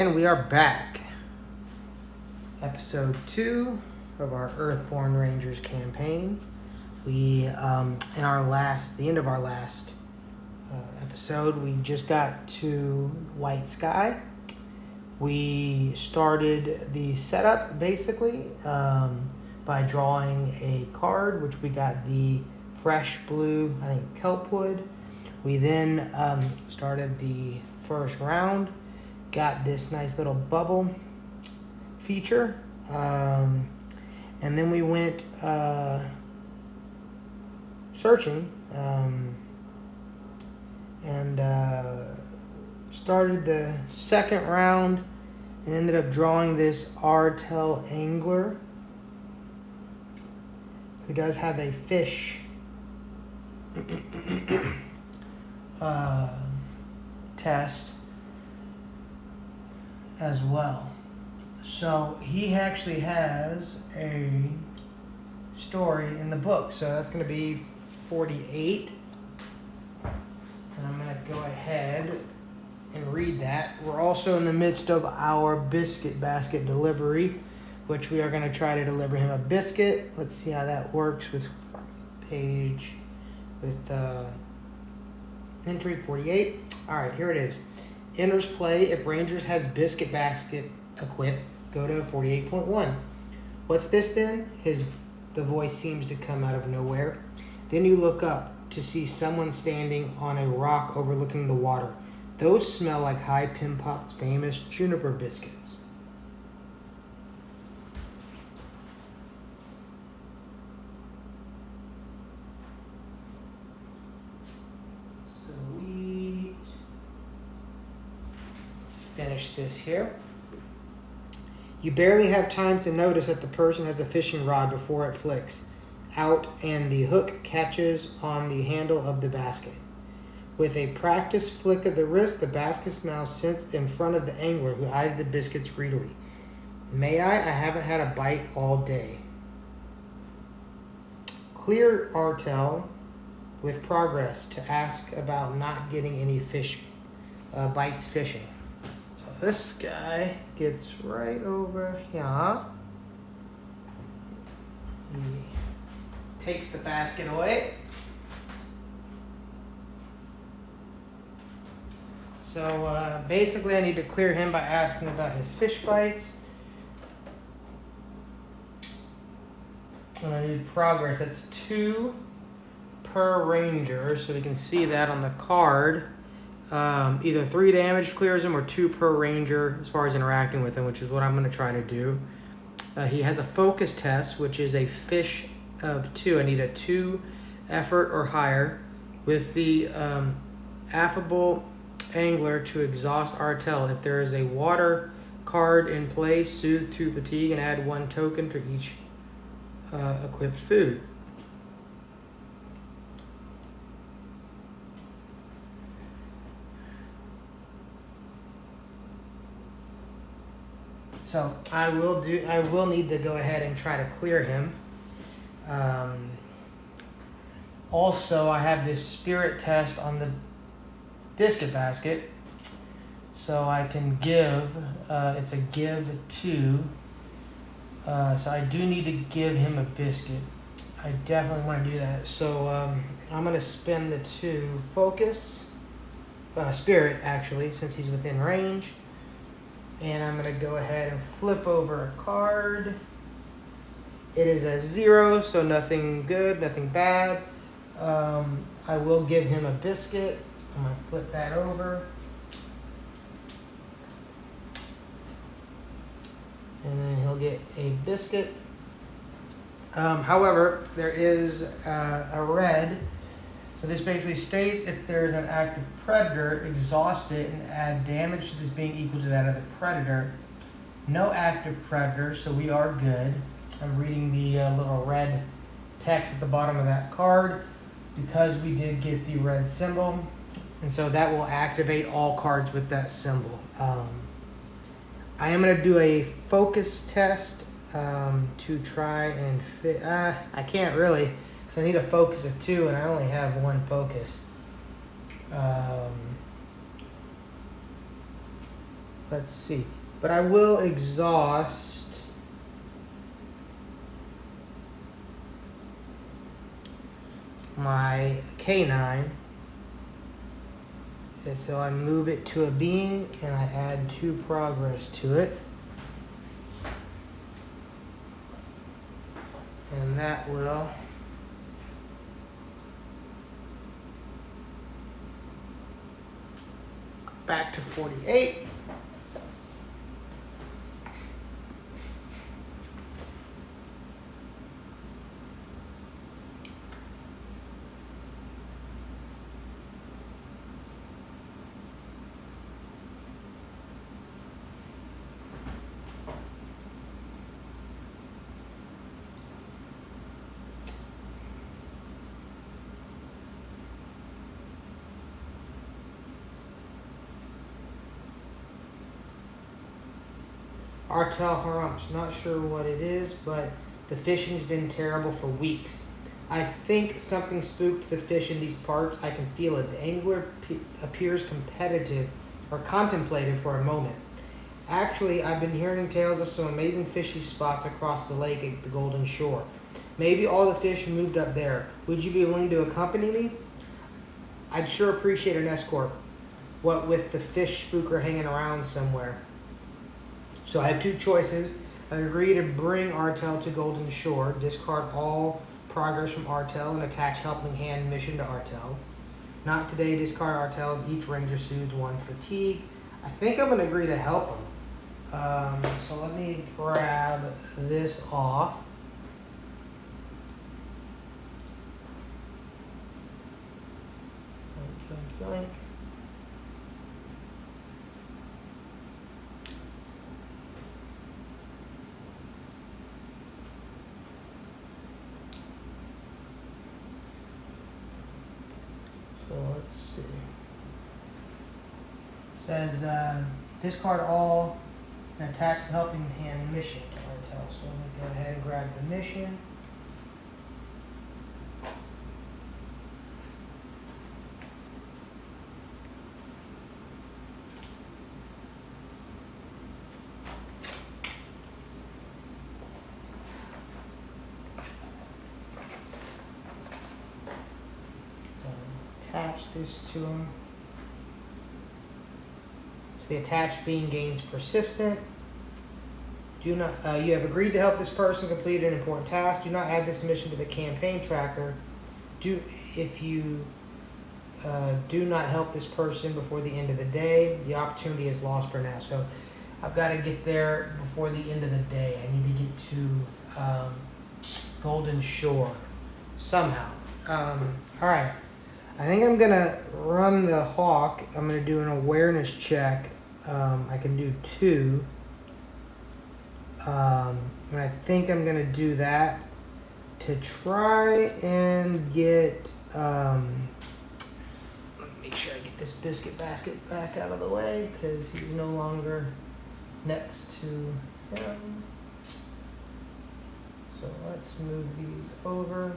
And we are back. Episode 2 of our Earthborn Rangers campaign. We, the end of our last episode, we just got to White Sky. We started the setup basically by drawing a card, which we got the fresh blue, I think, kelpwood. We then started the first round. Got this nice little bubble feature, and then we went searching and started the second round and ended up drawing this Artel angler who does have a fish test as well. So he actually has a story in the book. So that's going to be 48. And I'm going to go ahead and read that. We're also in the midst of our biscuit basket delivery, which we are going to try to deliver him a biscuit. Let's see how that works with page, with entry 48. All right, here it is. Enters play if Rangers has biscuit basket equipped. Go to 48.1. What's this then? The voice seems to come out of nowhere. Then you look up to see someone standing on a rock overlooking the water. Those smell like High Pim Pop's famous juniper biscuits. Finish this here. You barely have time to notice that the person has a fishing rod before it flicks out and the hook catches on the handle of the basket. With a practiced flick of the wrist, the basket now sits in front of the angler, who eyes the biscuits greedily. May I? I haven't had a bite all day. Clear Artel with progress to ask about not getting any bites fishing. This guy gets right over here. He takes the basket away. So basically I need to clear him by asking about his fish bites. And I need progress. That's 2 per ranger, so we can see that on the card. Either 3 damage clears him or 2 per ranger as far as interacting with him, which is what I'm going to try to do. He has a focus test, which is a fish of 2. I need a 2 effort or higher with the affable angler to exhaust Artel. If there is a water card in play, soothe to fatigue and add 1 token to each equipped food. So I will need to go ahead and try to clear him. Also, I have this spirit test on the biscuit basket. So I can give, it's a give 2. So I do need to give him a biscuit. I definitely want to do that. So I'm going to spend the 2 focus, spirit actually, since he's within range. And I'm going to go ahead and flip over a card. It is a 0, so nothing good, nothing bad. I will give him a biscuit. I'm going to flip that over. And then he'll get a biscuit. However, there is a red. So this basically states if there is an active predator, exhaust it and add damage to this being equal to that of the predator. No active predator, so we are good. I'm reading the little red text at the bottom of that card because we did get the red symbol. And so that will activate all cards with that symbol. I am going to do a focus test to try and fit. I can't really. I need a focus of 2, and I only have 1 focus. let's see. But I will exhaust my canine. And so I move it to a being and I add 2 progress to it. And that will go back to 48. Artel Harumps, not sure what it is, but the fishing's been terrible for weeks. I think something spooked the fish in these parts. I can feel it. The angler appears competitive or contemplative for a moment. Actually, I've been hearing tales of some amazing fishing spots across the lake at the Golden Shore. Maybe all the fish moved up there. Would you be willing to accompany me? I'd sure appreciate an escort. What with the fish spooker hanging around somewhere. So I have 2 choices. I agree to bring Artel to Golden Shore, discard all progress from Artel, and attach Helping Hand mission to Artel. Not today, discard Artel, and each ranger soothes 1 fatigue. I think I'm going to agree to help him. So let me grab this off. Yoink, yoink, yoink. So let's see. It says discard all and attach the Helping Hand mission to Artel. So let me go ahead and grab the mission. Attach this to him. So the attached being gains persistent. Do not. You have agreed to help this person complete an important task. Do not add this mission to the campaign tracker. If you do not help this person before the end of the day, the opportunity is lost for now. So I've got to get there before the end of the day. I need to get to Golden Shore somehow. All right. I think I'm going to run the hawk. I'm going to do an awareness check. I can do 2. And I think I'm going to do that to try and get... let me make sure I get this biscuit basket back out of the way because he's no longer next to him. So let's move these over.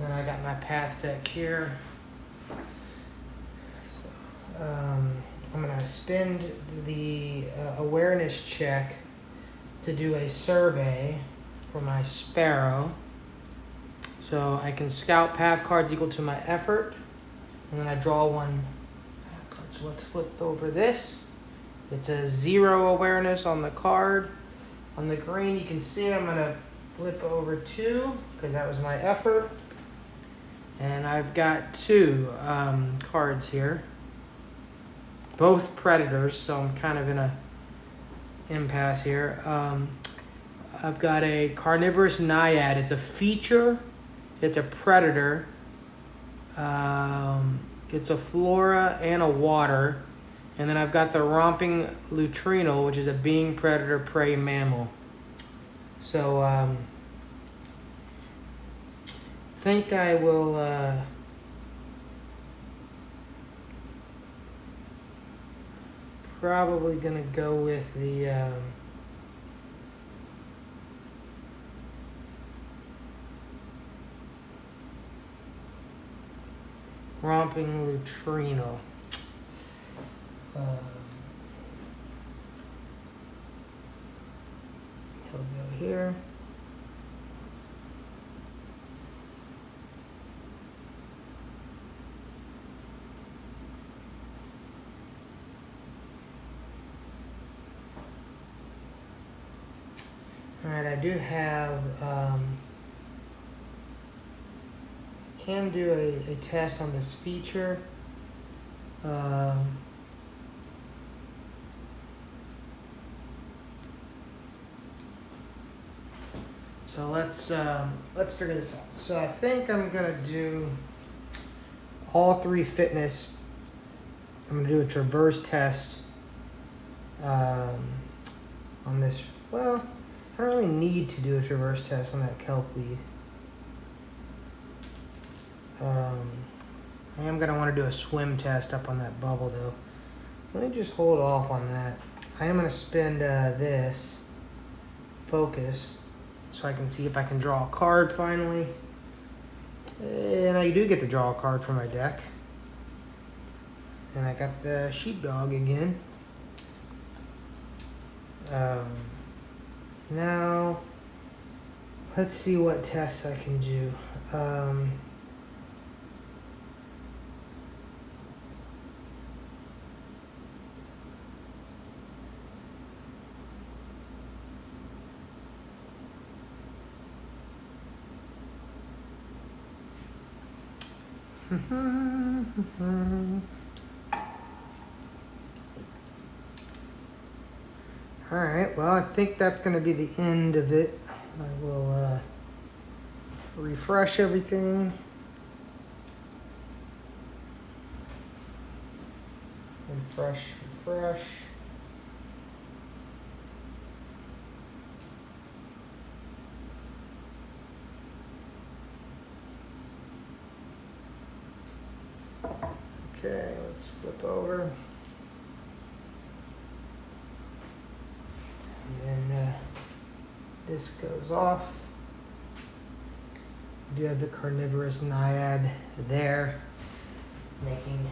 And I got my path deck here. So, I'm going to spend the awareness check to do a survey for my sparrow. So I can scout path cards equal to my effort. And then I draw 1 path card. So let's flip over this. It's a 0 awareness on the card. On the green, you can see I'm going to flip over 2 because that was my effort. And I've got 2 cards here, both predators, so I'm kind of in a impasse here. I've got a carnivorous naiad. It's a feature. It's a predator. It's a flora and a water. And then I've got the romping lutrinal, which is a being predator prey mammal. So think I will probably gonna go with the romping neutrino. He'll go here. Alright, I do have, can do a test on this feature. So let's figure this out. So I think I'm gonna do all three fitness. I'm gonna do a traverse test on this. Well, I don't really need to do a traverse test on that kelpweed. I am gonna want to do a swim test up on that bubble though. Let me just hold off on that. I am gonna spend this focus so I can see if I can draw a card finally. And I do get to draw a card from my deck. And I got the sheepdog again. Now, let's see what tests I can do. Alright, well, I think that's going to be the end of it. I will refresh everything. Refresh. Okay, let's flip over. And then this goes off. We do have the carnivorous naiad there, making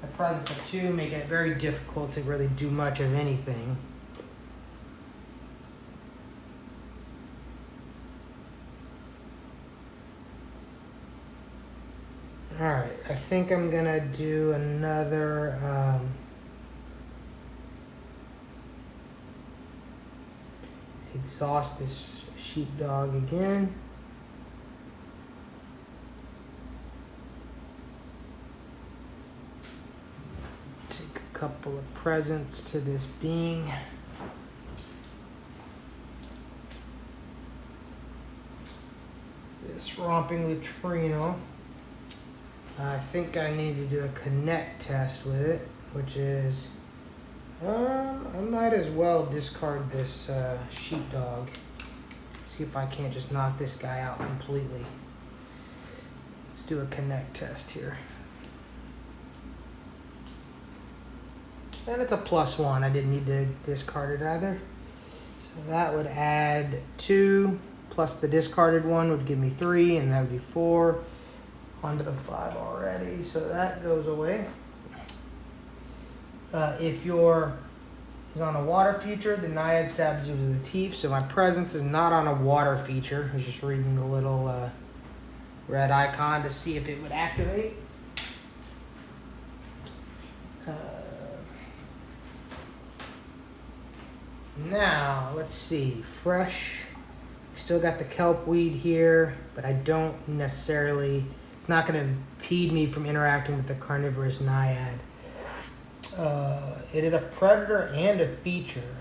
the presence of 2, making it very difficult to really do much of anything. Alright, I think I'm gonna do another exhaust this sheepdog again. Take a couple of presents to this being. This romping neutrino. I think I need to do a connect test with it, which is, I might as well discard this sheepdog. See if I can't just knock this guy out completely. Let's do a connect test here. And it's a +1. I didn't need to discard it either. So that would add 2 plus the discarded one would give me 3, and that would be 4. Onto the 5 already, so that goes away. If you're on a water feature, the naiad stabs you with the teeth. So my presence is not on a water feature. I was just reading the little red icon to see if it would activate. Now, let's see. Fresh. Still got the kelpweed here, but I don't necessarily... It's not going to impede me from interacting with the carnivorous naiad. It is a predator and a feature.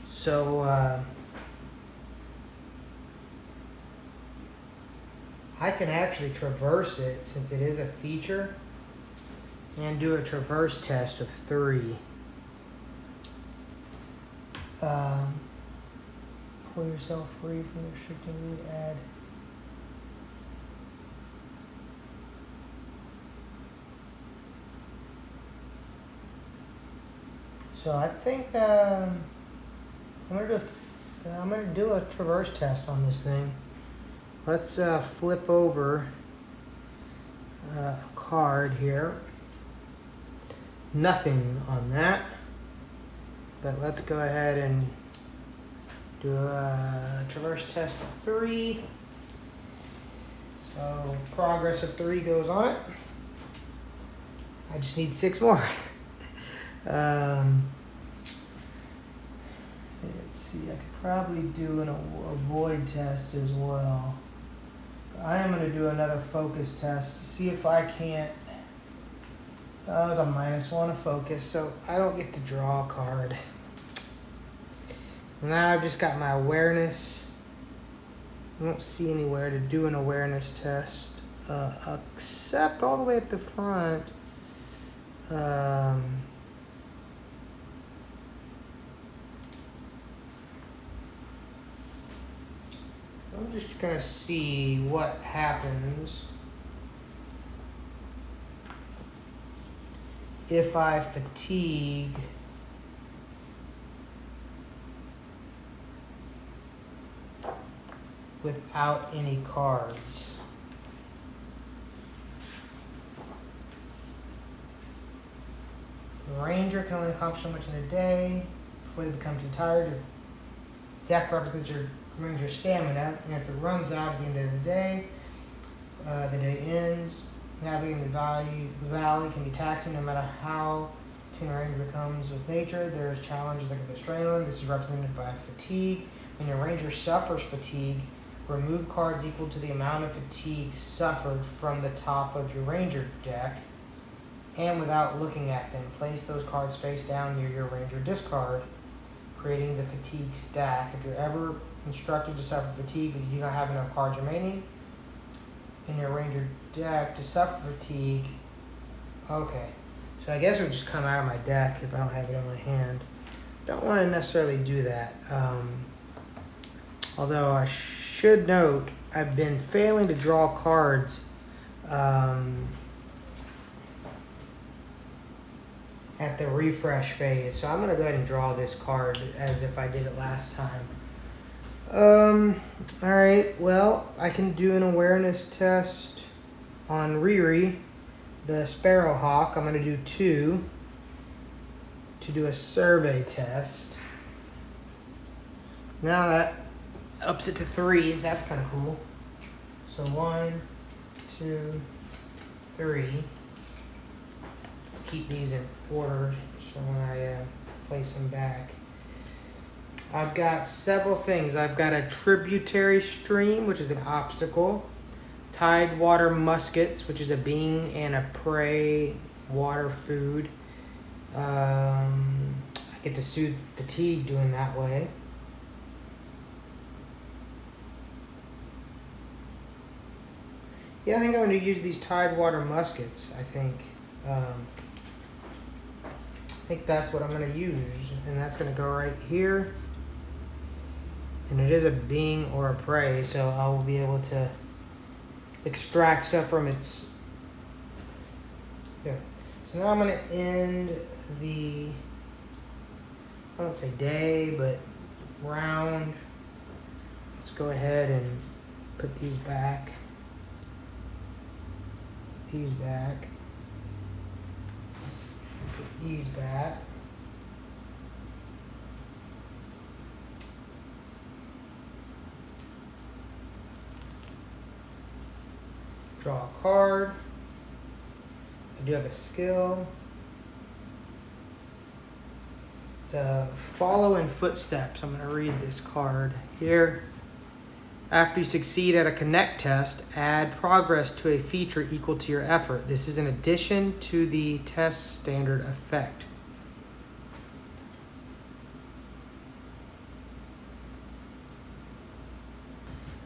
So, I can actually traverse it since it is a feature and do a traverse test of 3. Pull yourself free from the restricting root add. So I think I'm gonna do I'm going to do a traverse test on this thing. Let's flip over a card here. Nothing on that. But let's go ahead and do a traverse test of 3. So progress of 3 goes on it. I just need 6 more. Let's see, I could probably do a void test as well. I am going to do another focus test to see if I can't. That was a -1 of focus, so I don't get to draw a card. Now I've just got my awareness. I don't see anywhere to do an awareness test, except all the way at the front. I'm just gonna see what happens if I fatigue without any cards. The Ranger can only accomplish so much in a day before they become too tired. Your deck represents your Ranger's stamina, and if it runs out at the end of the day ends. Navigating the valley can be taxing no matter how tuned a Ranger becomes with nature. There's challenges that can put strain on. This is represented by fatigue. When your Ranger suffers fatigue, remove cards equal to the amount of fatigue suffered from the top of your Ranger deck, and without looking at them, place those cards face down near your Ranger discard, creating the fatigue stack. If you're ever instructed to suffer fatigue but you do not have enough cards remaining in your Ranger deck to suffer fatigue, okay, so I guess it would just come out of my deck if I don't have it in my hand. Don't want to necessarily do that. Although I should note, I've been failing to draw cards at the refresh phase. So I'm going to go ahead and draw this card as if I did it last time. Alright, well, I can do an awareness test on Riri, the Sparrowhawk. I'm going to do 2 to do a survey test. Now that ups it to 3. That's kind of cool. So 1, 2, 3. Let's keep these in order so when I place them back. I've got several things. I've got a tributary stream, which is an obstacle. Tidewater muskets, which is a being and a prey water food. I get to soothe fatigue doing that way. Yeah, I think I'm going to use these Tidewater muskets, I think. I think that's what I'm going to use. And that's going to go right here. And it is a being or a prey, so I will be able to extract stuff from its... Here. So now I'm going to end the... I don't say day, but round. Let's go ahead and put these back. These back. Put these back. Draw a card. I do have a skill. It's a follow in footsteps. I'm going to read this card here. After you succeed at a connect test, add progress to a feature equal to your effort. This is in addition to the test standard effect.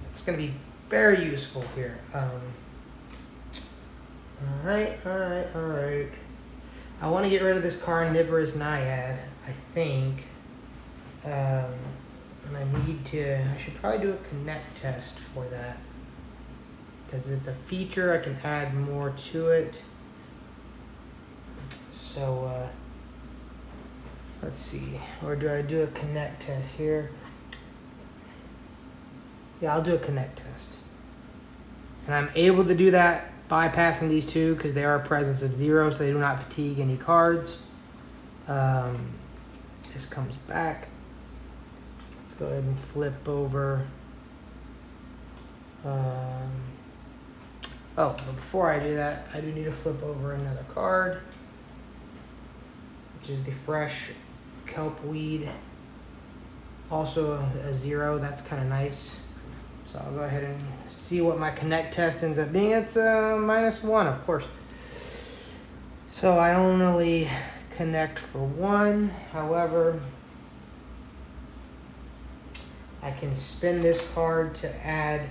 It's going to be very useful here. Alright. I want to get rid of this carnivorous naiad, I think. And I should probably do a connect test for that. Because it's a feature, I can add more to it. So, let's see. Or do I do a connect test here? Yeah, I'll do a connect test. And I'm able to do that bypassing these two because they are a presence of 0, so they do not fatigue any cards. This comes back. Let's go ahead and flip over. But before I do that, I do need to flip over another card, which is the fresh kelp weed. Also a 0, that's kind of nice. So I'll go ahead and see what my connect test ends up being. It's -1, of course. So I only connect for 1. However, I can spin this card to add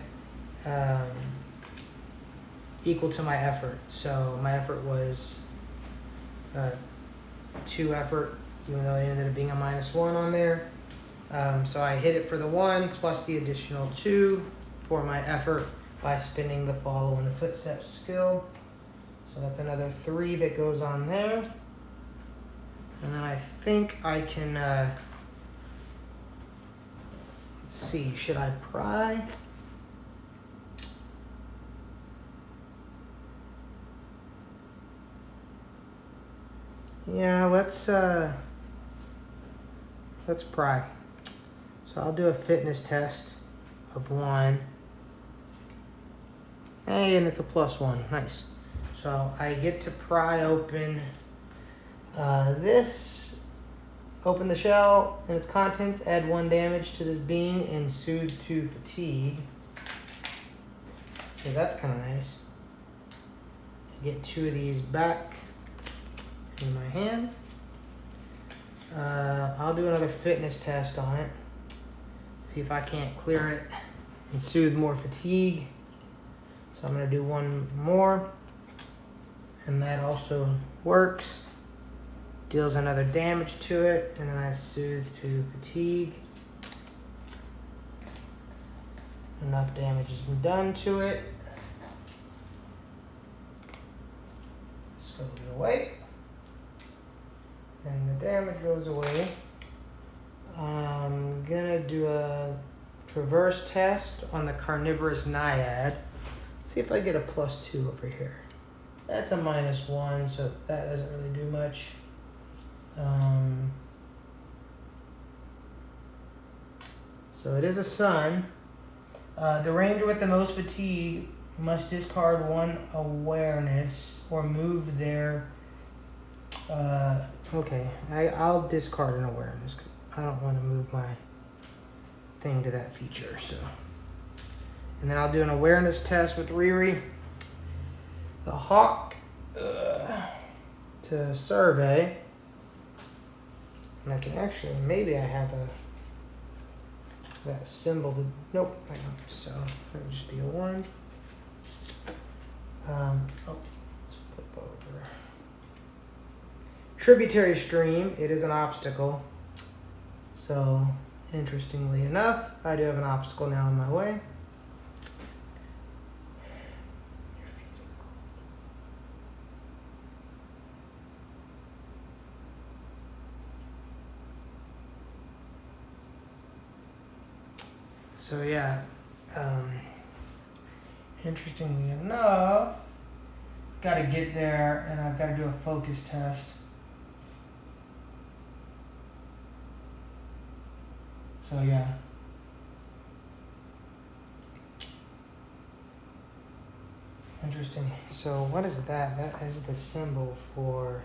equal to my effort. So my effort was 2 effort, even though it ended up being a -1 on there. So I hit it for the 1 plus the additional 2 for my effort by spinning the follow in the footsteps skill. So that's another 3 that goes on there. And then I think I can, let's see, should I pry? Yeah, let's pry. So I'll do a fitness test of 1. Hey, and it's a +1, nice. So I get to pry open this, open the shell and its contents, add 1 damage to this being, and soothe 2 fatigue. So that's kind of nice. I get 2 of these back in my hand. I'll do another fitness test on it. See if I can't clear it and soothe more fatigue. So I'm going to do 1 more. And that also works. Deals another damage to it. And then I soothe 2 fatigue. Enough damage has been done to it. This goes away. And the damage goes away. I'm gonna do a traverse test on the carnivorous naiad. Let's see if I get a +2 over here. That's a -1, so that doesn't really do much. So it is a sun. The ranger with the most fatigue must discard 1 awareness or move their okay, I'll discard an awareness 'cause I don't want to move my thing to that feature. So, and then I'll do an awareness test with Riri, the hawk, to survey. And I can actually, maybe I have that symbol to, nope, I don't. So it'll just be a 1. Let's flip over. Tributary stream, it is an obstacle. So, interestingly enough, I do have an obstacle now in my way. So yeah, interestingly enough, got to get there and I've got to do a focus test. So yeah. Interesting. So what is that? That is the symbol for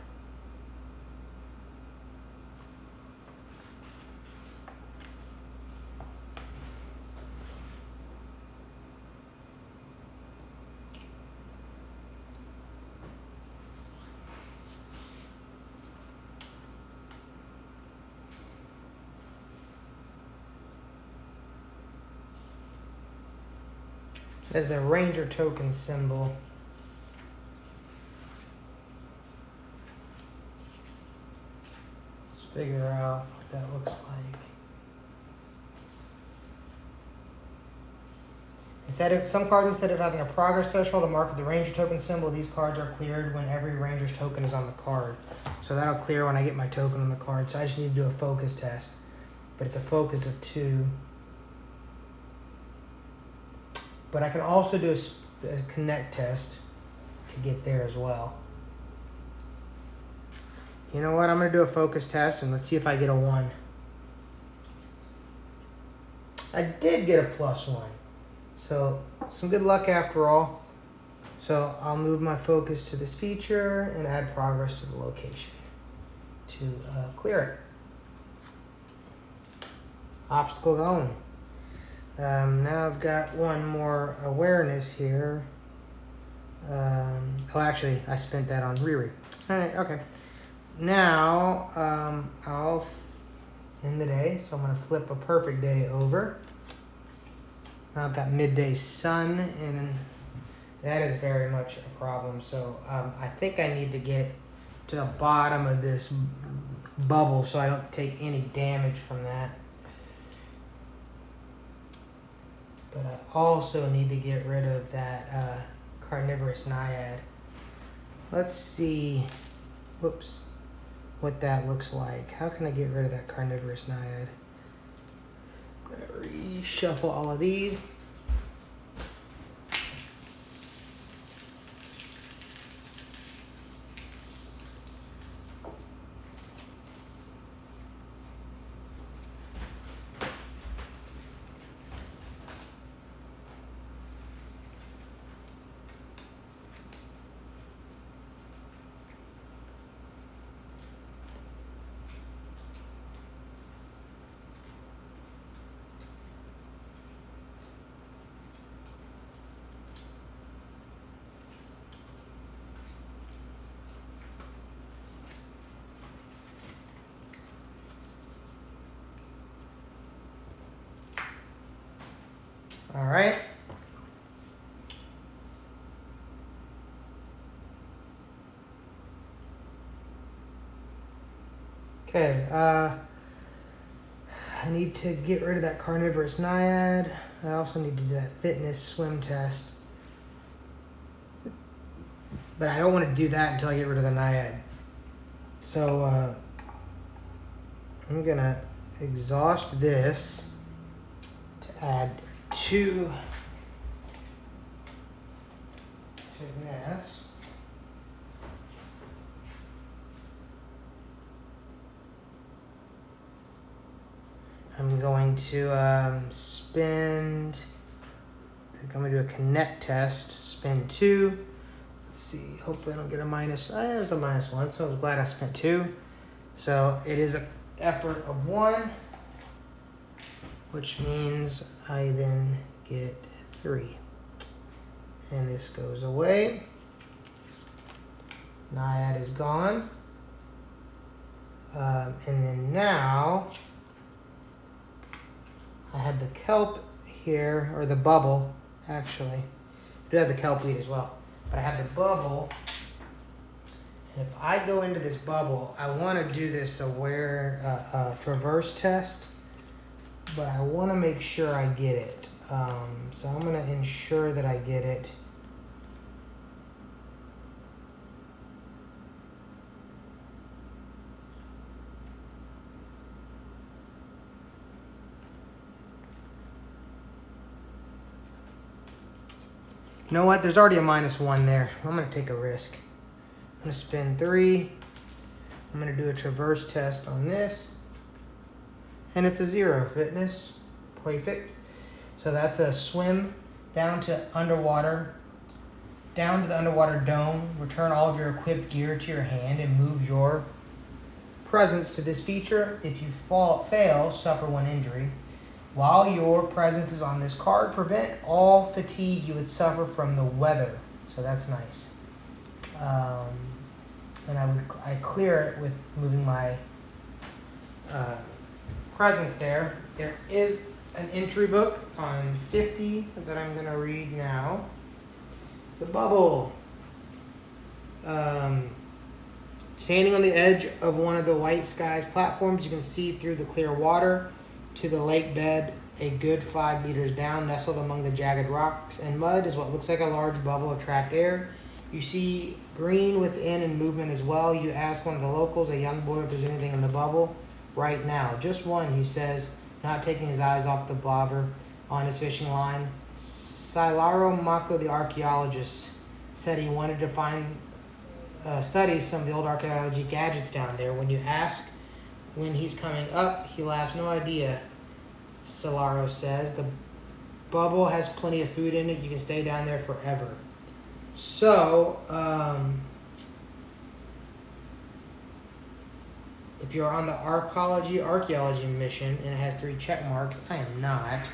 as the ranger token symbol. Let's figure out what that looks like. Some cards, instead of having a progress threshold to mark with the ranger token symbol, these cards are cleared when every ranger's token is on the card. So that'll clear when I get my token on the card. So I just need to do a focus test. But it's a focus of 2. But I can also do a connect test to get there as well. You know what? I'm going to do a focus test and let's see if I get a 1. I did get a +1. So some good luck after all. So I'll move my focus to this feature and add progress to the location to clear it. Obstacle gone. Now I've got one more awareness here. Oh, actually, I spent that on Riri. All right, okay. Now I'll end the day, so I'm going to flip a perfect day over. Now I've got midday sun, and that is very much a problem. So I think I need to get to the bottom of this bubble so I don't take any damage from that. But I also need to get rid of that carnivorous naiad. Let's see, whoops, what that looks like. How can I get rid of that carnivorous naiad? I'm gonna reshuffle all of these. All right. Okay, I need to get rid of that carnivorous naiad. I also need to do that fitness swim test. But I don't want to do that until I get rid of the naiad. So I'm gonna exhaust this to add 2 to this. I'm going to spend, I think I'm going to do a connect test, spend 2. Let's see, hopefully I don't get a minus. There's a -1, so I was glad I spent 2. So it is an effort of 1, which means I then get 3. And this goes away. Naiad is gone. And then now I have the kelp here, or the bubble, actually. I do have the kelp weed as well. But I have the bubble. And if I go into this bubble, I want to do this traverse test. But I want to make sure I get it. So I'm going to ensure that I get it. You know what? There's already a -1 there. I'm going to take a risk. I'm going to spend 3. I'm going to do a traverse test on this. And it's a 0 fitness. Perfect. So that's a swim down to underwater, down to the underwater dome. Return all of your equipped gear to your hand and move your presence to this feature. If you fail, suffer 1 injury. While your presence is on this card, prevent all fatigue you would suffer from the weather. So that's nice. And I clear it with moving my presence there. There is an entry book on 50 that I'm going to read now. The bubble. Standing on the edge of one of the White Skies platforms, you can see through the clear water to the lake bed. A good 5 meters down, nestled among the jagged rocks and mud, is what looks like a large bubble of trapped air. You see green within and movement as well. You ask one of the locals, a young boy, if there's anything in the bubble. Right now, just one, he says, not taking his eyes off the blobber on his fishing line. Silaro Mako, the archaeologist, said he wanted to study some of the old archaeology gadgets down there. When you ask when he's coming up, he laughs. No idea, Silaro says. The bubble has plenty of food in it. You can stay down there forever. So, if you're on the archaeology mission and it has 3 check marks, I am not.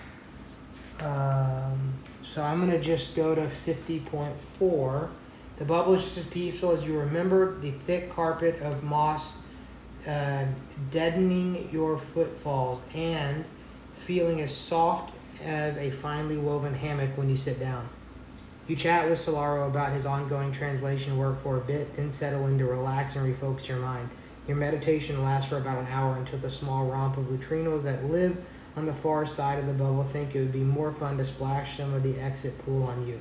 So I'm going to just go to 50.4. The bubble is just as peaceful as you remember, the thick carpet of moss deadening your footfalls and feeling as soft as a finely woven hammock when you sit down. You chat with Silaro about his ongoing translation work for a bit, then settle in to relax and refocus your mind. Your meditation lasts for about an hour until the small romp of neutrinos that live on the far side of the bubble think it would be more fun to splash some of the exit pool on you.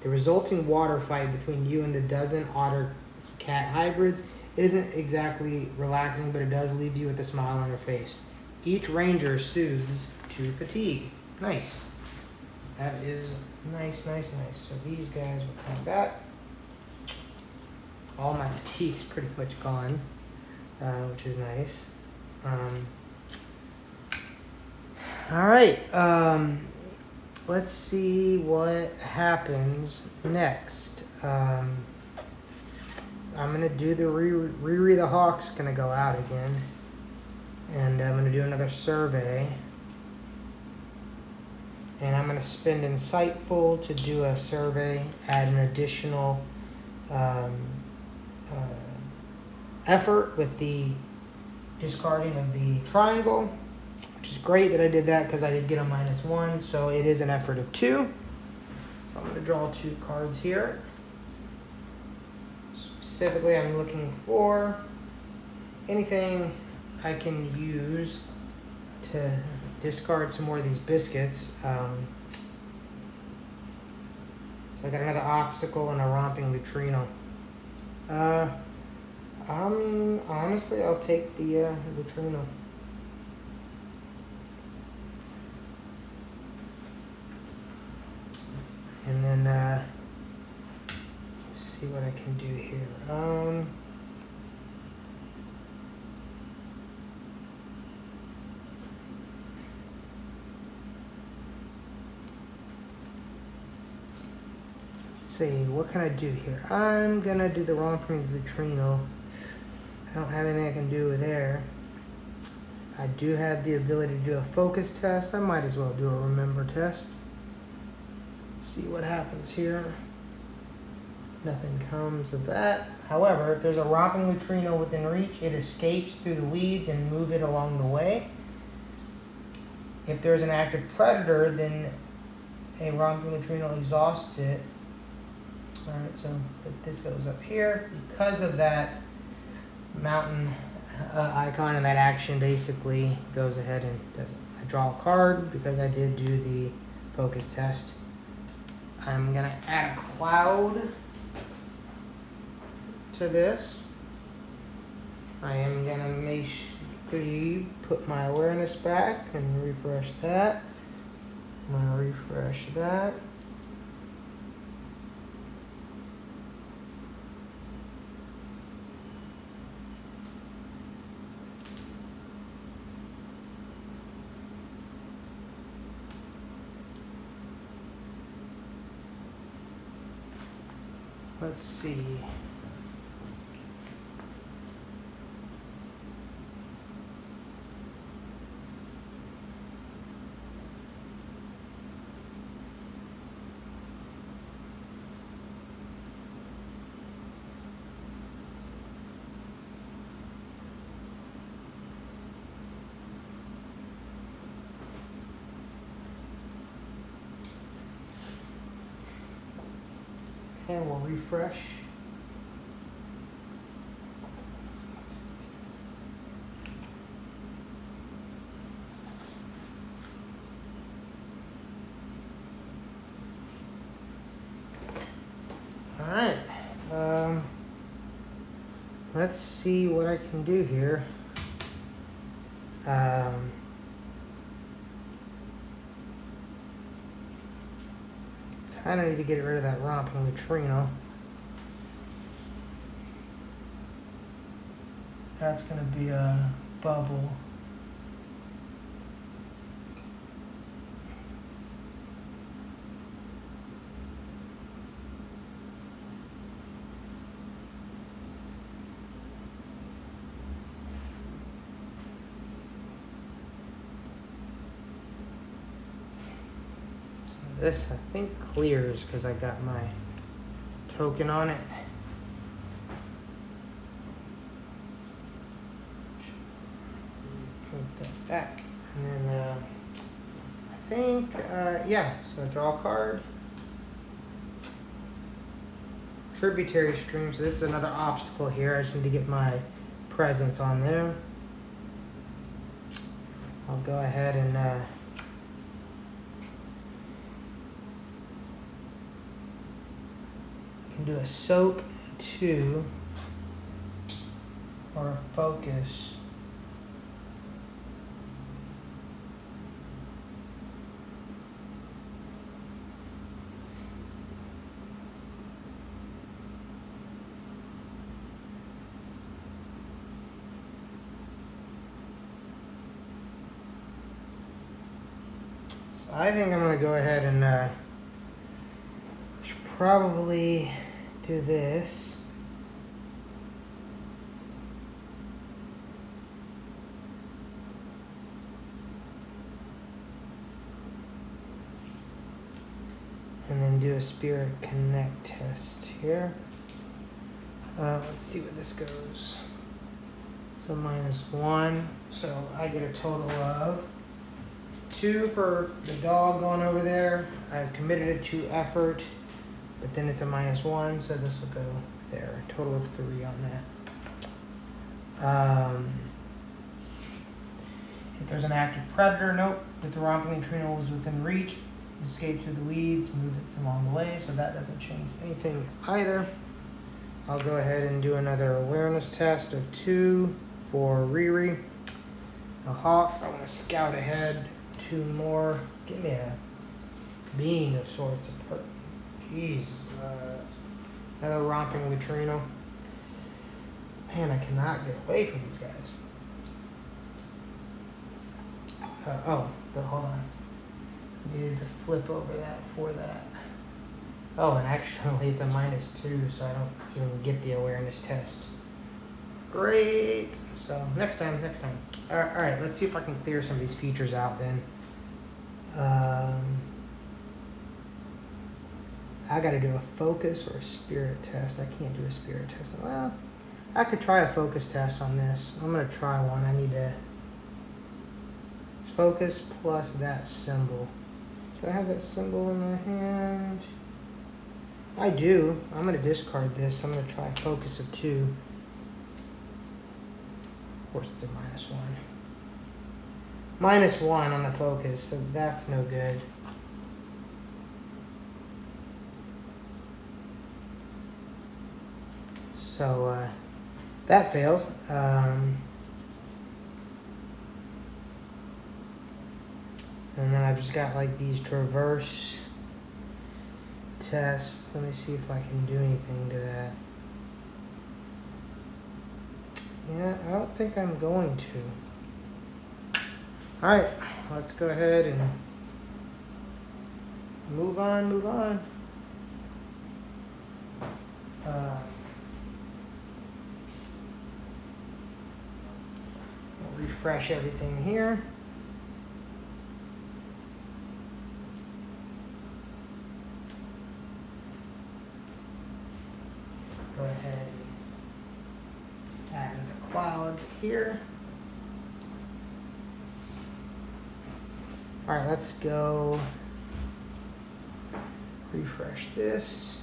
The resulting water fight between you and the dozen otter-cat hybrids isn't exactly relaxing, but it does leave you with a smile on your face. Each ranger soothes to fatigue. Nice. That is nice. So these guys will come back. All my fatigue's pretty much gone, which is nice. All right. Let's see what happens next. I'm going to do the Riri the Hawk's going to go out again. And I'm going to do another survey. And I'm going to spend Insightful to do a survey, add an additional effort with the discarding of the triangle, which is great that I did that because I did get a -1, so it is an effort of 2. So I'm going to draw 2 cards here. Specifically, I'm looking for anything I can use to discard some more of these biscuits. So I got another obstacle and a romping neutrino. Honestly, I'll take the neutrino. And then see what I can do here. See, what can I do here? I'm gonna do the romping neutrino. I don't have anything I can do there. I do have the ability to do a focus test. I might as well do a remember test. See what happens here. Nothing comes of that. However, if there's a romping neutrino within reach, it escapes through the weeds and move it along the way. If there's an active predator, then a romping neutrino exhausts it. Alright, so this goes up here. Because of that mountain icon and that action basically goes ahead and does it. I draw a card because I did do the focus test. I'm going to add a cloud to this. I am going to make sure you put my awareness back and refresh that. I'm going to refresh that. Let's see. And we'll refresh. All right. Let's see what I can do here. I don't need to get rid of that romping neutrino. That's going to be a bubble. So this, I think, clears because I got my token on it. Put that back. And then I think, yeah, so draw a card. Tributary stream, so this is another obstacle here. I just need to get my presence on there. I'll go ahead and I can do a soak 2 or a focus. I think I'm going to go ahead and should probably do this. And then do a Spirit Connect test here. Let's see what this goes. So -1. So I get a total of 2 for the dog going over there. I've committed it to effort, but then it's a -1, so this will go there. Total of 3 on that. If there's an active predator, nope. If the romping neutrino was within reach, escape through the weeds, move it along the way, so that doesn't change anything either. I'll go ahead and do another awareness test of 2 for Riri. A hawk, I want to scout ahead. 2 more. Give me a being of sorts. Jeez. Another romping neutrino. Man, I cannot get away from these guys. Oh, but hold on. I needed to flip over that for that. Oh, and actually it's a -2, so I don't even get the awareness test. Great. So next time. All right, let's see if I can clear some of these features out then. I got to do a focus or a spirit test. I can't do a spirit test. Well, I could try a focus test on this. I'm going to try one. I need to... It's focus plus that symbol. Do I have that symbol in my hand? I do. I'm going to discard this. I'm going to try a focus of 2. Of course, it's a -1. -1 on the focus, so that's no good. So that fails. And then I've just got like these traverse tests. Let me see if I can do anything to that. Yeah, I don't think I'm going to. Alright, let's go ahead and move on. We'll refresh everything here. Go ahead and add the cloud here. All right, let's go refresh this.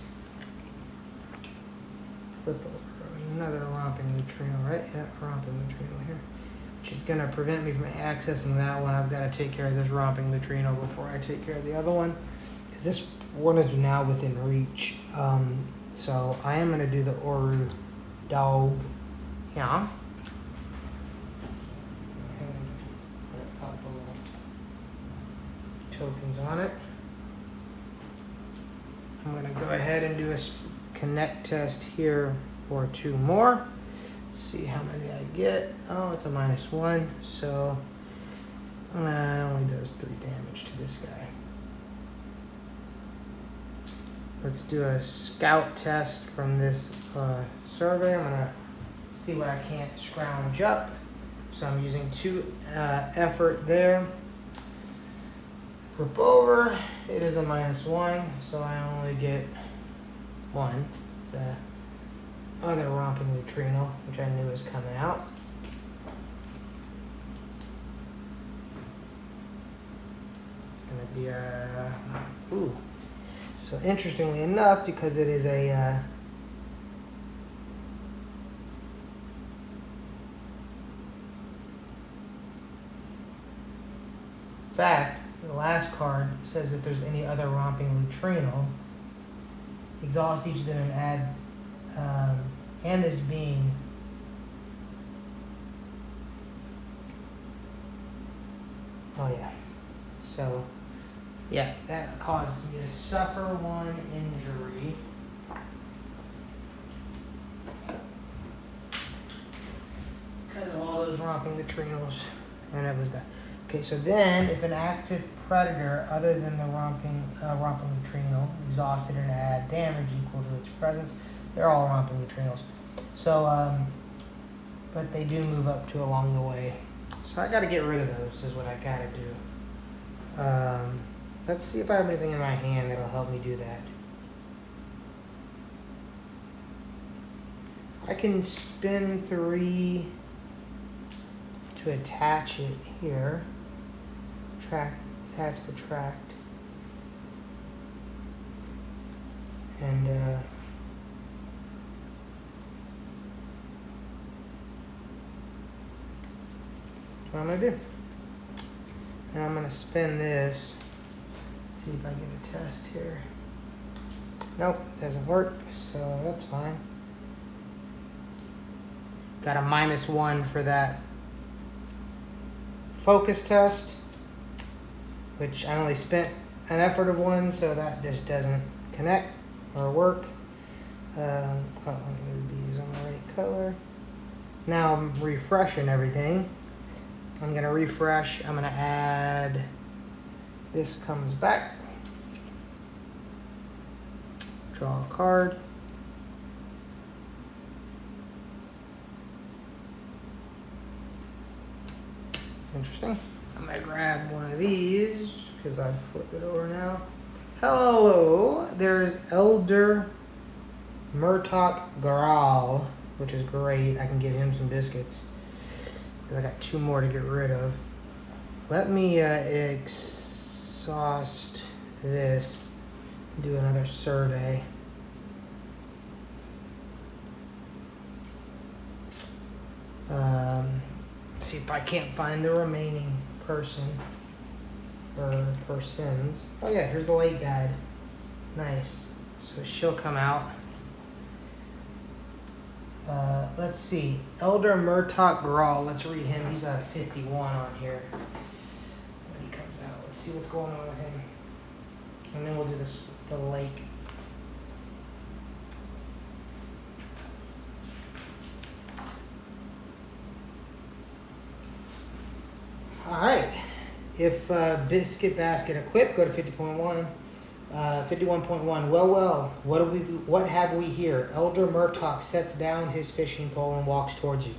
Flip over another romping neutrino, right? Yeah, romping neutrino here, which is going to prevent me from accessing that one. I've got to take care of this romping neutrino before I take care of the other one, because this one is now within reach. So I am going to do the Oru dog. Yeah. Put a couple tokens on it. I'm gonna go ahead and do a connect test here for 2 more. Let's see how many I get. Oh, it's a -1, so it only does 3 damage to this guy. Let's do a scout test from this survey. I'm gonna see what I can't scrounge up. So I'm using 2 effort there. Flip over, it is a -1, so I only get 1. It's a other romping neutrino, which I knew was coming out. It's gonna be a, ooh. So interestingly enough, because it is a fact, the last card says if there's any other romping neutrino, exhaust each of them and add, and this being oh yeah, so yeah, that causes me to suffer 1 injury. Because of all those romping neutrinos, and it was that. Okay, so then if an active predator other than the romping neutrino exhausted and add damage equal to its presence, they're all romping neutrinos. So, but they do move up to along the way. So I got to get rid of those is what I got to do. Let's see if I have anything in my hand that'll help me do that. I can spin 3 to attach it here. Attach the tract. And that's what I'm gonna do. And I'm gonna spin this. Let's see if I get a test here. Nope, doesn't work, so that's fine. Got a -1 for that focus test, which I only spent an effort of 1, so that just doesn't connect or work. Let me move these on the right color. Now I'm refreshing everything. I'm gonna refresh. I'm gonna add, this comes back. Draw a card. It's interesting. I'm gonna grab one of these because I flipped it over now. Hello, there's Elder Murtok Garal, which is great. I can give him some biscuits. I got 2 more to get rid of. Let me exhaust this. Do another survey. See if I can't find the remaining person or persons. Oh yeah, here's the late guide. Nice. So she'll come out. Let's see. Elder Murtok Grawl. Let's read him. He's a 51 on here. When he comes out, let's see what's going on with him. And then we'll do this, the lake. Alright. If Biscuit Basket equipped, go to 50.1. 51.1. Well, what have we here? Elder Murtok sets down his fishing pole and walks towards you.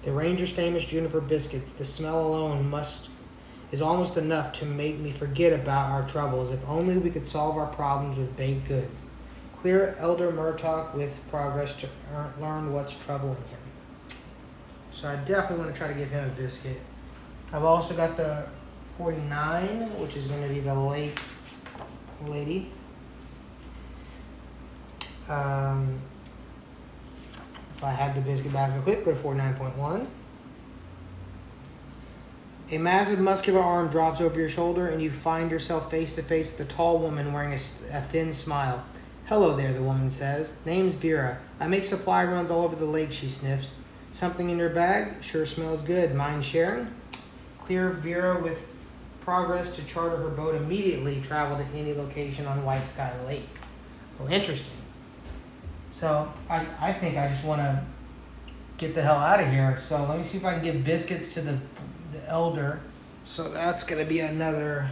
The ranger's famous juniper biscuits. The smell alone is almost enough to make me forget about our troubles. If only we could solve our problems with baked goods. Clear Elder Murtok with progress to learn what's troubling him. So I definitely want to try to give him a biscuit. I've also got the 49, which is going to be the lake lady. If I have the biscuit basket equipped, go to 49.1. A massive muscular arm drops over your shoulder and you find yourself face to face with a tall woman wearing a thin smile. Hello there, the woman says. Name's Vera. I make supply runs all over the lake, she sniffs. Something in your bag? Sure smells good. Mind sharing? Clear Vera with progress to charter her boat immediately. Travel to any location on White Sky Lake. Oh, interesting. So I think I just want to get the hell out of here. So let me see if I can give biscuits to the elder. So that's going to be another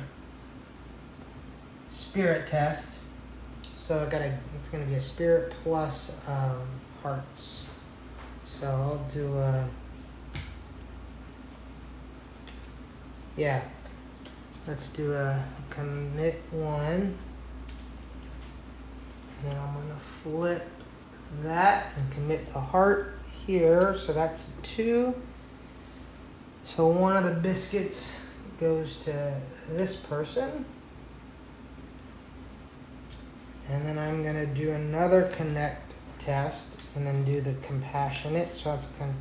spirit test. So it's going to be a spirit plus hearts. So I'll do yeah. Let's do a commit one. And then I'm going to flip that and commit the heart here. So that's 2. So one of the biscuits goes to this person. And then I'm going to do another connect test and then do the compassionate. So that's a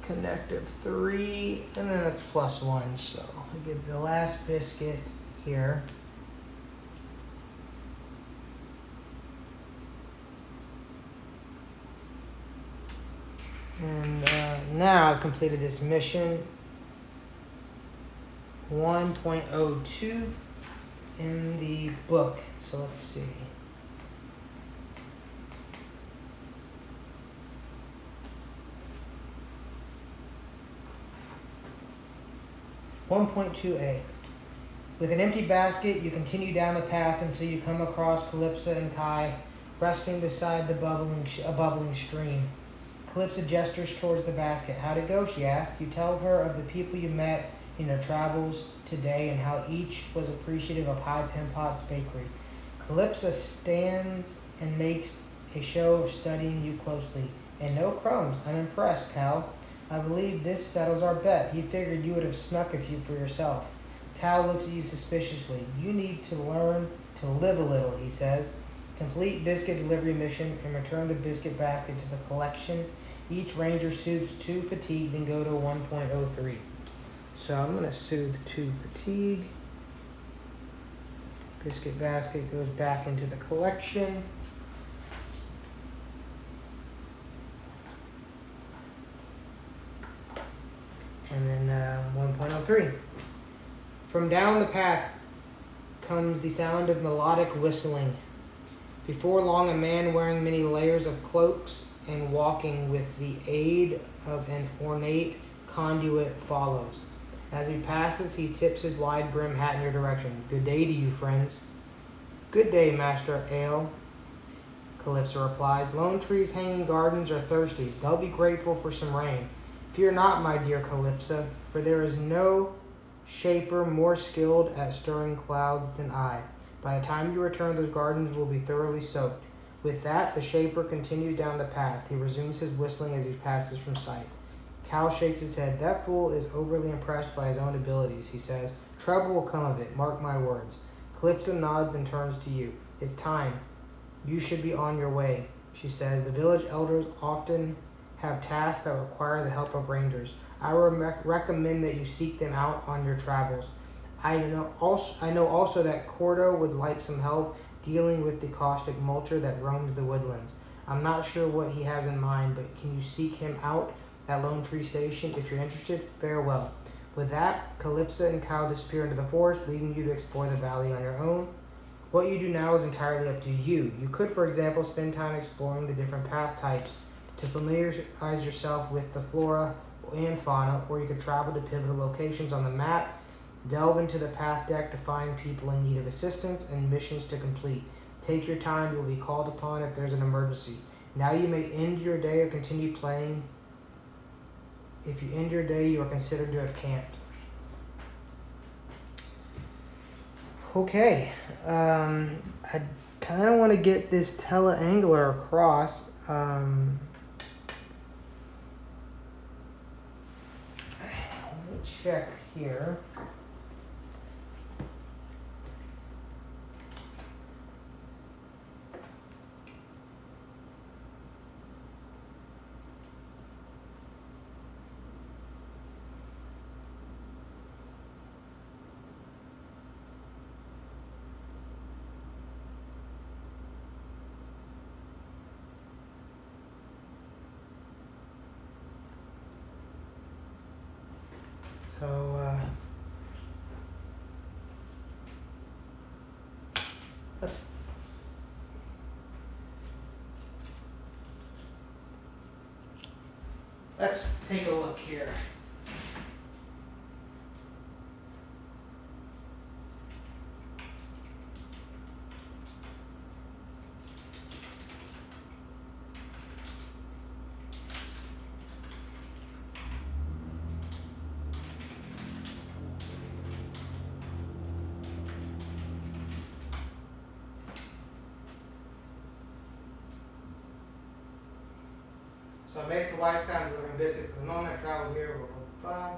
connect of 3, and then that's +1. So I give the last biscuit here. And now I've completed this mission 1.02 in the book. So let's see. (1.2a). With an empty basket, you continue down the path until you come across Calypso and Kai resting beside a bubbling stream. Calypso gestures towards the basket. "How'd it go?" she asks. You tell her of the people you met in your travels today and how each was appreciative of High Pimpot's bakery. Calypso stands and makes a show of studying you closely. "And no crumbs. I'm impressed, Cal. I believe this settles our bet. He figured you would have snuck a few for yourself." Cal looks at you suspiciously. "You need to learn to live a little," he says. Complete biscuit delivery mission and return the biscuit basket to the collection. Each ranger soothes 2 fatigue, then go to 1.03. So I'm going to soothe 2 fatigue. Biscuit basket goes back into the collection. And then 1.03. From down the path comes the sound of melodic whistling. Before long, a man wearing many layers of cloaks and walking with the aid of an ornate conduit follows. As he passes, he tips his wide-brimmed hat in your direction. "Good day to you, friends." "Good day, Master Ale," Calypso replies. "Lone trees hanging gardens are thirsty. They'll be grateful for some rain. Fear not, my dear Calypso, for there is no shaper more skilled at stirring clouds than I. By the time you return, those gardens will be thoroughly soaked." With that, the shaper continues down the path. He resumes his whistling as he passes from sight. Cal shakes his head. "That fool is overly impressed by his own abilities," he says. "Trouble will come of it, mark my words." Calypso nods and turns to you. "It's time. You should be on your way," she says. "The village elders often have tasks that require the help of rangers. I recommend that you seek them out on your travels. I know also that Cordo would like some help dealing with the caustic mulcher that roams the woodlands. I'm not sure what he has in mind, but can you seek him out at Lone Tree Station? If you're interested, farewell." With that, Calypso and Cal disappear into the forest, leaving you to explore the valley on your own. What you do now is entirely up to you. You could, for example, spend time exploring the different path types to familiarize yourself with the flora and fauna, or you could travel to pivotal locations on the map, delve into the path deck to find people in need of assistance and missions to complete. Take your time. You will be called upon if there's an emergency. Now you may end your day or continue playing. If you end your day, you are considered to have camped. Okay. I kind of want to get this teleangler across. Let me check here. So let's Let's take a look here. So I made it to Whitestown delivering biscuits at the moment. Travel here, blah, blah, blah.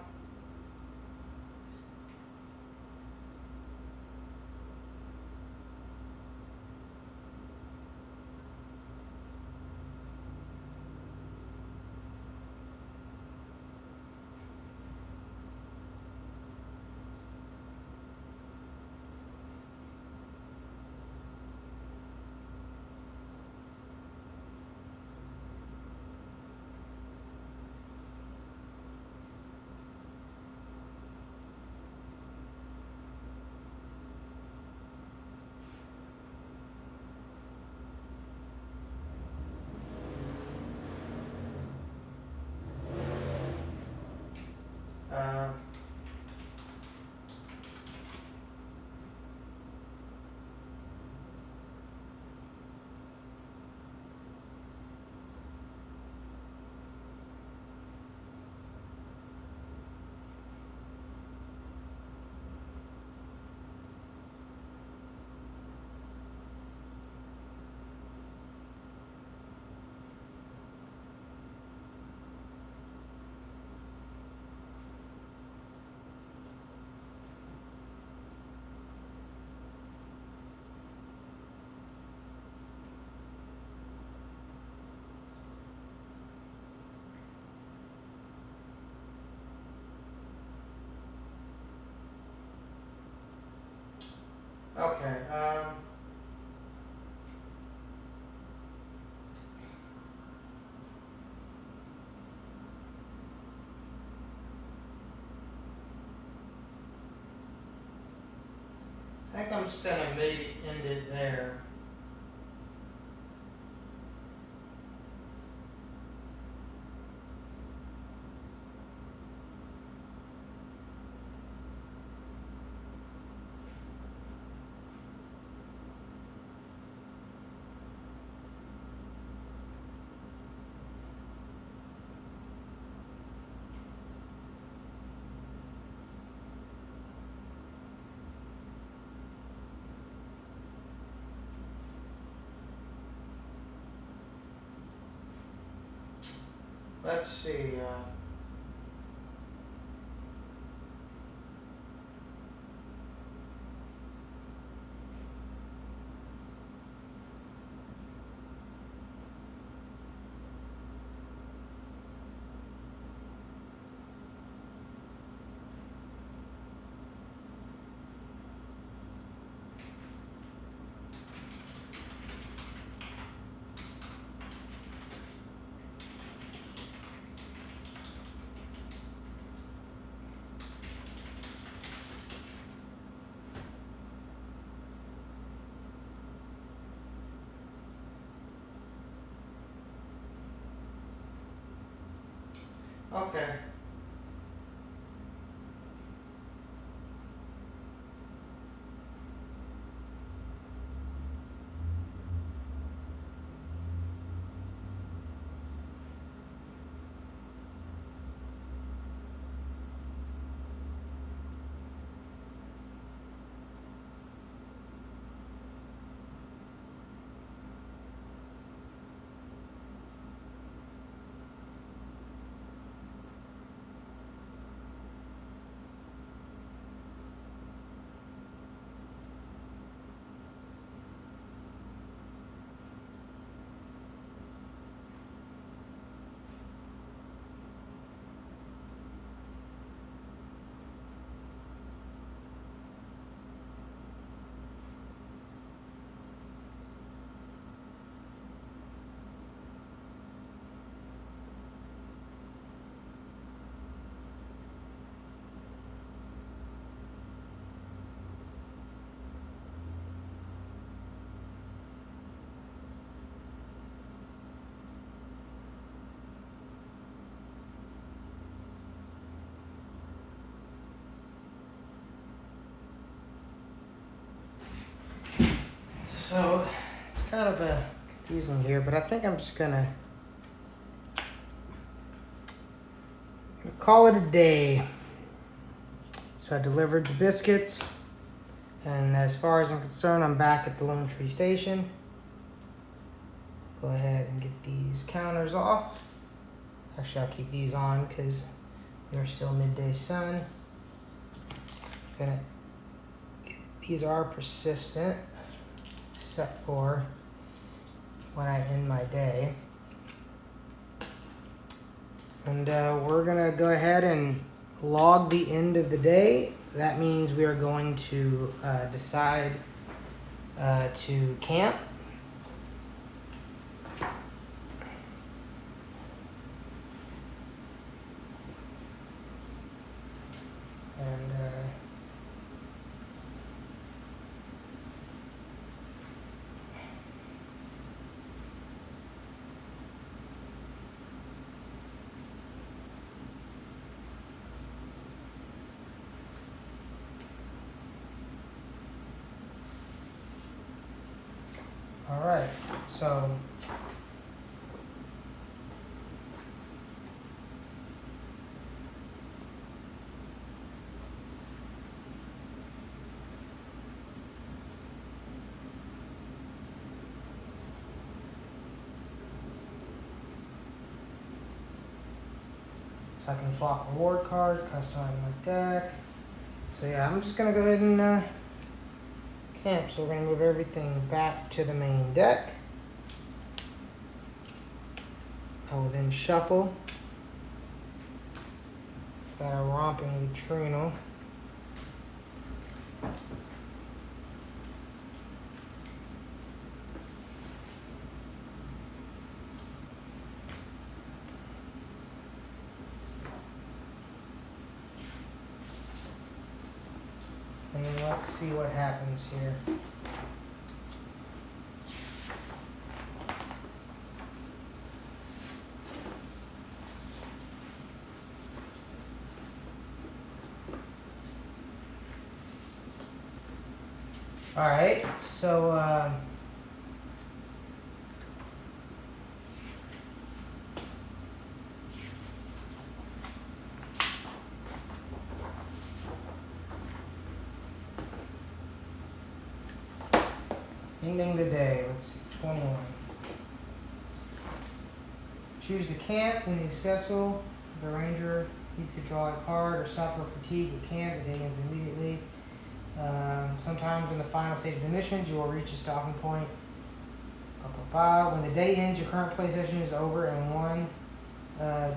Uh, okay. I think I'm just gonna maybe end it there. Let's see. Okay. So it's kind of confusing here, but I think I'm just gonna call it a day. So I delivered the biscuits, and as far as I'm concerned, I'm back at the Lone Tree Station. Go ahead and get these counters off. Actually, I'll keep these on because they're still midday sun. These are persistent, except for when I end my day. And we're gonna go ahead and log the end of the day. That means we are going to decide to camp. And all right, so I can swap reward cards, customize my deck. So yeah, I'm just gonna go ahead and camp. So we're gonna move everything back to the main deck. I will then shuffle. Got a romping neutrino. And then let's see what happens here. All right, so ending the day. Let's see, 21. Choose to camp when successful. The ranger needs to draw a card or suffer fatigue with camp. The day ends immediately. Sometimes in the final stage of the missions, you will reach a stopping point. When the day ends, your current play session is over and one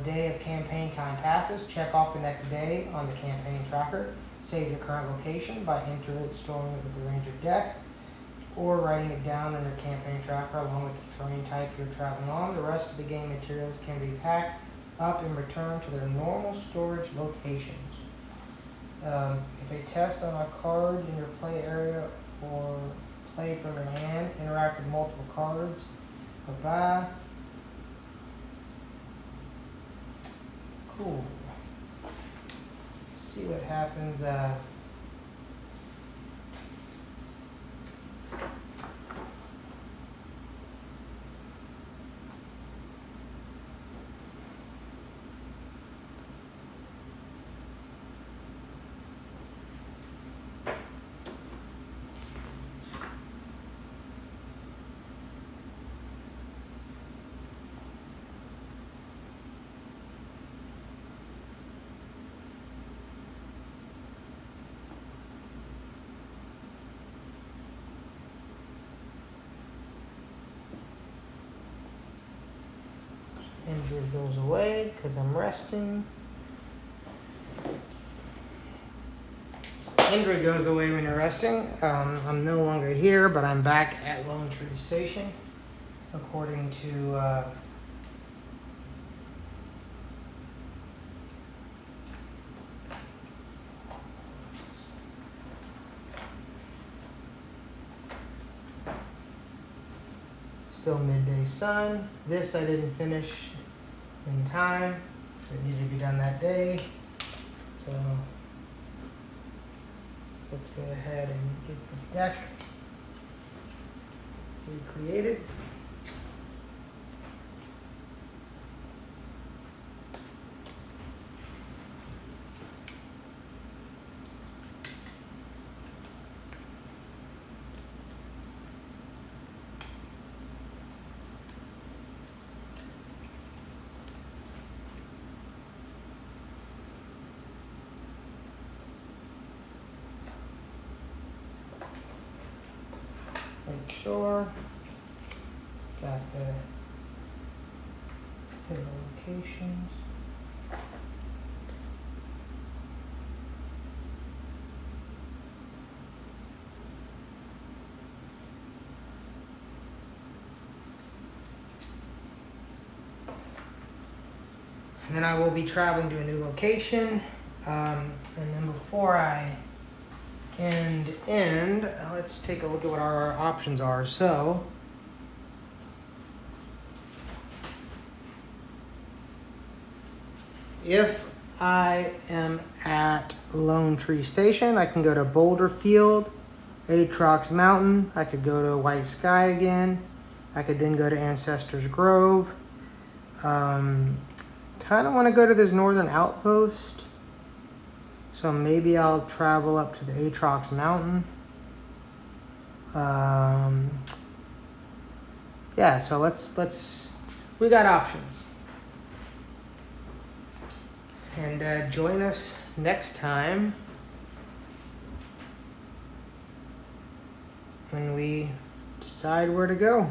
day of campaign time passes. Check off the next day on the campaign tracker. Save your current location by storing it with the ranger deck, or writing it down in your campaign tracker along with the terrain type you're traveling on. The rest of the game materials can be packed up and returned to their normal storage locations. If a test on a card in your play area or played from your hand, interact with multiple cards. Bye-bye. Cool. See what happens. Injury goes away because I'm resting. Injury goes away when you're resting. I'm no longer here, but I'm back at Lone Tree Station, according to still midday sun. This I didn't finish in time. It needed to be done that day. So let's go ahead and get the deck recreated. Make sure got the hidden locations. And then I will be traveling to a new location. And then before I end, let's take a look at what our options are. So, if I am at Lone Tree Station, I can go to Boulder Field, Atrox Mountain. I could go to White Sky again. I could then go to Ancestors Grove. Kind of want to go to this northern outpost. So maybe I'll travel up to the Atrox Mountain. Yeah, so let's we got options. And join us next time when we decide where to go.